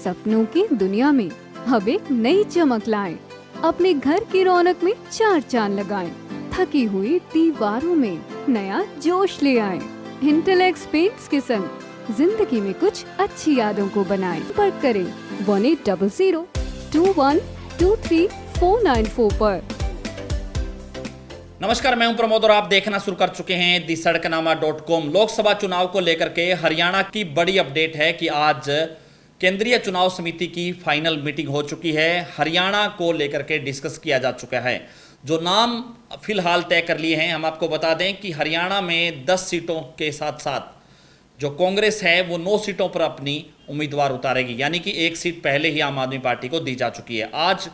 सपनों की दुनिया में अब एक नई चमक लाएं। अपने घर की रौनक में चार चांद लगाएं। थकी हुई दीवारों में नया जोश ले आएं। इंटेलेक्स पेंट्स के संग जिंदगी में कुछ अच्छी यादों को बनाएं। संपर्क करें 180021239494 पर। नमस्कार, मैं हूं प्रमोद और आप देखना शुरू कर चुके हैं दी सड़कनामा.com। लोकसभा चुनाव को लेकर के हरियाणा की बड़ी अपडेट है कि आज केंद्रीय चुनाव समिति की फाइनल मीटिंग हो चुकी है। हरियाणा को लेकर के डिस्कस किया जा चुका है। जो नाम फिलहाल तय कर लिए हैं, हम आपको बता दें कि हरियाणा में 10 सीटों के साथ साथ जो कांग्रेस है वो 9 सीटों पर अपनी उम्मीदवार उतारेगी, यानी कि एक सीट पहले ही आम आदमी पार्टी को दी जा चुकी है। आज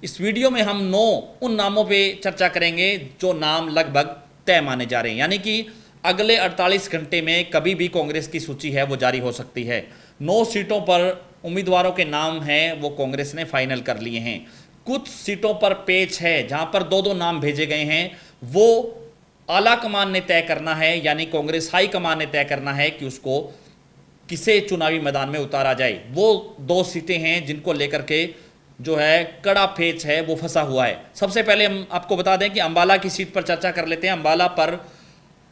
इस वीडियो में हम 9 उन नामों पे चर्चा करेंगे जो नाम लगभग तय माने जा रहे हैं, यानी कि अगले 48 घंटे में कभी भी कांग्रेस की सूची है वो जारी हो सकती है। 9 सीटों पर उम्मीदवारों के नाम हैं वो कांग्रेस ने फाइनल कर लिए हैं। कुछ सीटों पर पेच है जहां पर 2-2 नाम भेजे गए हैं, वो आला कमान ने तय करना है, यानी कांग्रेस हाई कमान ने तय करना है कि उसको किसे चुनावी मैदान में उतारा जाए। वो 2 सीटें हैं जिनको लेकर के जो है कड़ा पेच है वो फंसा हुआ है। सबसे पहले हम आपको बता दें कि अंबाला की सीट पर चर्चा कर लेते हैं। अंबाला पर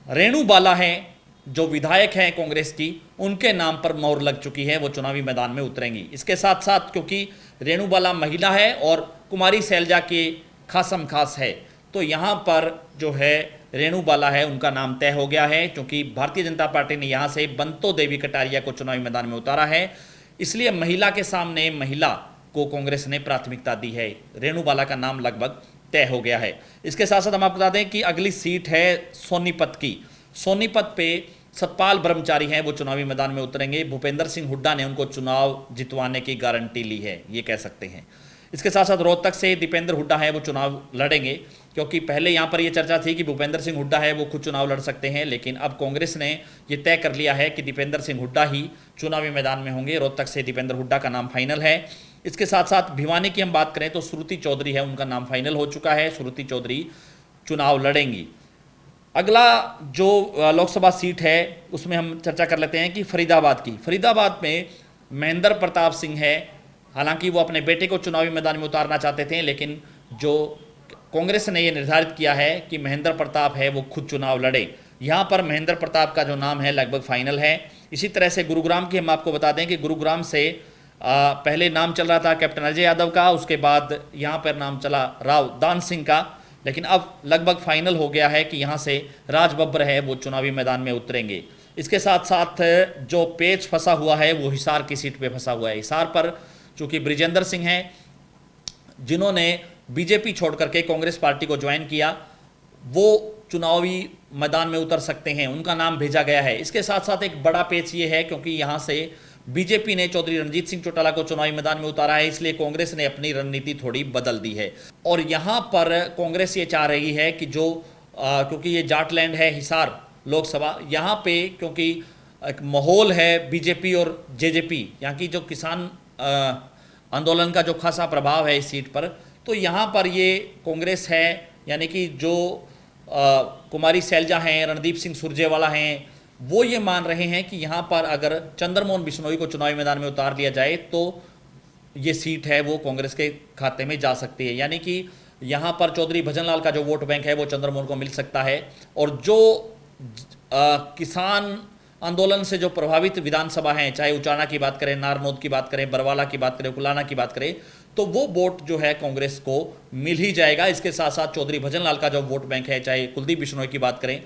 रेणु बाला हैं जो विधायक हैं कांग्रेस की, उनके नाम पर मोहर लग चुकी है, वो चुनावी मैदान में उतरेंगी। इसके साथ साथ क्योंकि रेणु बाला महिला है और कुमारी सैलजा के खासम खास है, तो यहाँ पर जो है रेणु बाला है उनका नाम तय हो गया है, क्योंकि भारतीय जनता पार्टी ने यहाँ से बंतो देवी कटारिया को चुनावी मैदान में उतारा है। इसलिए महिला के सामने महिला को कांग्रेस ने प्राथमिकता दी है। रेणु बाला का नाम लगभग तय हो गया है। इसके साथ साथ हम आपको बता दें कि अगली सीट है सोनीपत की। सोनीपत पे सतपाल ब्रह्मचारी हैं, वो चुनावी मैदान में उतरेंगे। भूपेंद्र सिंह हुड्डा ने उनको चुनाव जितवाने की गारंटी ली है, ये कह सकते हैं। इसके साथ साथ रोहतक से दीपेंद्र हुड्डा है वो चुनाव लड़ेंगे, क्योंकि पहले यहाँ पर ये चर्चा थी कि भूपेंद्र सिंह हुड्डा है वो खुद चुनाव लड़ सकते हैं, लेकिन अब कांग्रेस ने ये तय कर लिया है कि दीपेंद्र सिंह हुड्डा ही चुनावी मैदान में होंगे। रोहतक से दीपेंद्र हुड्डा का नाम फाइनल है। इसके साथ साथ भिवानी की हम बात करें तो श्रुति चौधरी है, उनका नाम फाइनल हो चुका है। श्रुति चौधरी चुनाव लड़ेंगी। अगला जो लोकसभा सीट है उसमें हम चर्चा कर लेते हैं कि फरीदाबाद की। फरीदाबाद में महेंद्र प्रताप सिंह है। हालांकि वो अपने बेटे को चुनावी मैदान में उतारना चाहते थे, लेकिन जो कांग्रेस ने ये निर्धारित किया है कि महेंद्र प्रताप है वो खुद चुनाव लड़े। यहाँ पर महेंद्र प्रताप का जो नाम है लगभग फाइनल है। इसी तरह से गुरुग्राम की हम आपको बता दें कि गुरुग्राम से पहले नाम चल रहा था कैप्टन अजय यादव का, उसके बाद यहाँ पर नाम चला राव दान सिंह का, लेकिन अब लगभग फाइनल हो गया है कि यहाँ से राज बब्बर है वो चुनावी मैदान में उतरेंगे। इसके साथ साथ जो पेच फंसा हुआ है वो हिसार की सीट पे फंसा हुआ है। हिसार पर चूंकि ब्रिजेंद्र सिंह हैं जिन्होंने बीजेपी छोड़ करके कांग्रेस पार्टी को ज्वाइन किया, वो चुनावी मैदान में उतर सकते हैं, उनका नाम भेजा गया है। इसके साथ साथ एक बड़ा पेच ये है क्योंकि यहाँ से बीजेपी ने चौधरी रणजीत सिंह चौटाला को चुनावी मैदान में उतारा है, इसलिए कांग्रेस ने अपनी रणनीति थोड़ी बदल दी है। और यहाँ पर कांग्रेस ये चाह रही है कि जो क्योंकि ये जाटलैंड है हिसार लोकसभा, यहाँ पे क्योंकि एक माहौल है बीजेपी और जेजेपी, यहाँ की जो किसान आंदोलन का जो खासा प्रभाव है इस सीट पर, तो यहाँ पर ये कांग्रेस है, यानी कि जो कुमारी सैलजा हैं, रणदीप सिंह सुरजेवाला हैं, वो ये मान रहे हैं कि यहाँ पर अगर चंद्रमोहन बिश्नोई को चुनावी मैदान में उतार दिया जाए तो ये सीट है वो कांग्रेस के खाते में जा सकती है, यानी कि यहाँ पर चौधरी भजनलाल का जो वोट बैंक है वो चंद्रमोहन को मिल सकता है। और जो किसान आंदोलन से जो प्रभावित विधानसभा हैं, चाहे उचाना की बात करें, नारनौद की बात करें, बरवाला की बात करें, कुलाना की बात करें, तो वो वोट जो है कांग्रेस को मिल ही जाएगा। इसके साथ साथ चौधरी भजनलाल का जो वोट बैंक है, चाहे कुलदीप बिश्नोई की बात करें,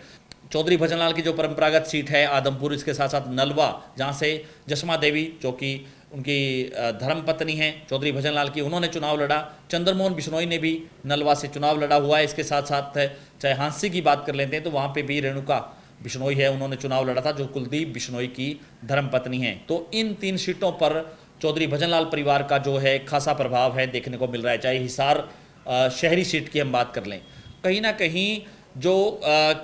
चौधरी भजनलाल की जो परंपरागत सीट है आदमपुर, इसके साथ साथ नलवा जहाँ से जसमा देवी जो कि उनकी धर्मपत्नी हैं चौधरी भजनलाल की, उन्होंने चुनाव लड़ा। चंद्रमोहन बिश्नोई ने भी नलवा से चुनाव लड़ा हुआ है। इसके साथ साथ चाहे हांसी की बात कर लेते हैं तो वहाँ पे भी रेणुका बिश्नोई है, उन्होंने चुनाव लड़ा था, जो कुलदीप बिश्नोई की धर्मपत्नी हैं। तो इन 3 सीटों पर चौधरी भजनलाल परिवार का जो है खासा प्रभाव है देखने को मिल रहा है। चाहे हिसार शहरी सीट की हम बात कर लें, कहीं ना कहीं जो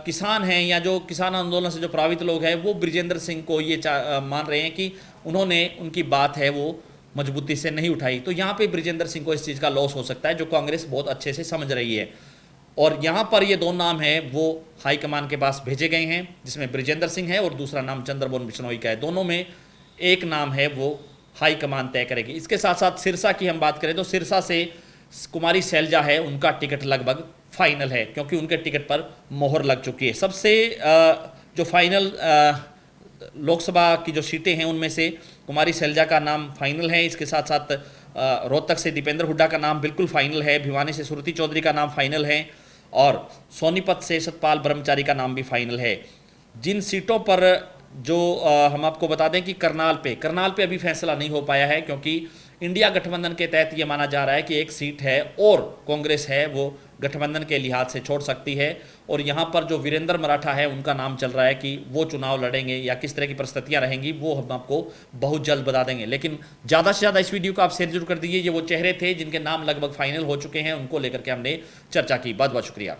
किसान हैं या जो किसान आंदोलन से जो प्रभावित लोग हैं वो ब्रिजेंद्र सिंह को ये मान रहे हैं कि उन्होंने उनकी बात है वो मजबूती से नहीं उठाई, तो यहाँ पे ब्रिजेंद्र सिंह को इस चीज़ का लॉस हो सकता है, जो कांग्रेस बहुत अच्छे से समझ रही है। और यहाँ पर ये 2 नाम हैं वो हाईकमान के पास भेजे गए हैं, जिसमें ब्रिजेंद्र सिंह है और दूसरा नाम चंद्रमोहन बिश्नोई का है। दोनों में एक नाम है वो हाईकमान तय करेगी। इसके साथ साथ सिरसा की हम बात करें तो सिरसा से कुमारी शैलजा है, उनका टिकट लगभग फाइनल है क्योंकि उनके टिकट पर मोहर लग चुकी है। सबसे जो फाइनल लोकसभा की जो सीटें हैं उनमें से कुमारी शैलजा का नाम फाइनल है। इसके साथ साथ रोहतक से दीपेंद्र हुड्डा का नाम बिल्कुल फाइनल है, भिवानी से सुरती चौधरी का नाम फाइनल है और सोनीपत से सतपाल ब्रह्मचारी का नाम भी फाइनल है। जिन सीटों पर जो हम आपको बता दें कि करनाल पे अभी फैसला नहीं हो पाया है क्योंकि इंडिया गठबंधन के तहत ये माना जा रहा है कि एक सीट है और कांग्रेस है वो गठबंधन के लिहाज से छोड़ सकती है और यहाँ पर जो वीरेंद्र मराठा है उनका नाम चल रहा है कि वो चुनाव लड़ेंगे या किस तरह की परिस्थितियाँ रहेंगी वो हम आपको बहुत जल्द बता देंगे। लेकिन ज़्यादा से ज़्यादा इस वीडियो को आप शेयर जरूर कर दीजिए। ये वो चेहरे थे जिनके नाम लगभग फाइनल हो चुके हैं, उनको लेकर के हमने चर्चा की। बहुत बहुत शुक्रिया।